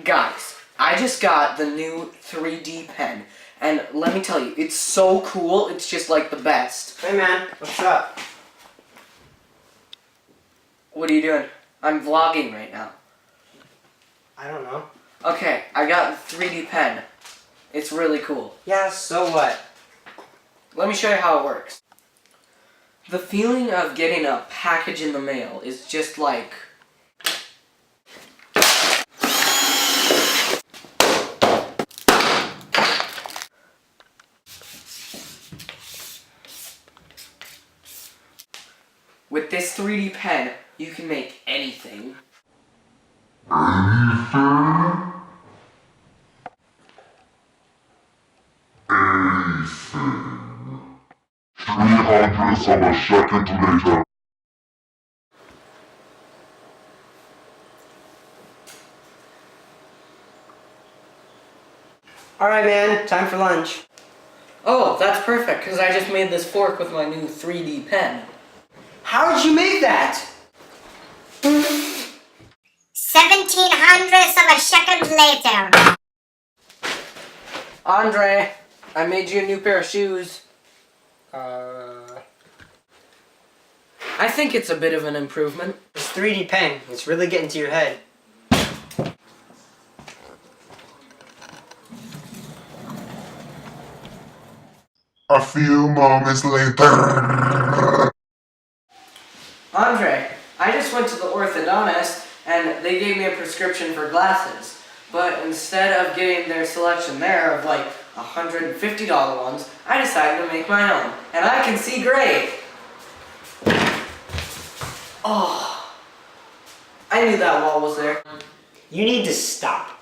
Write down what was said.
Guys, I just got the new 3D pen, and let me tell you, it's so cool, it's just like the best. Hey man, what's up? What are you doing? I'm vlogging right now. I don't know. Okay, I got the 3D pen. It's really cool. Yeah, so what? Let me show you how it works. The feeling of getting a package in the mail is just like... With this 3D pen, you can make anything. Anything? Anything. 300 of a second later. Alright man, time for lunch. Oh, that's perfect, because I just made this fork with my new 3D pen. How did you make that? 1700ths of a second later. Andre, I made you a new pair of shoes. I think it's a bit of an improvement. This 3D pen, it's really getting to your head. A few moments later. Andre, I just went to the orthodontist and they gave me a prescription for glasses. But instead of getting their selection there of like $150 ones, I decided to make my own. And I can see great. Oh, I knew that wall was there. You need to stop.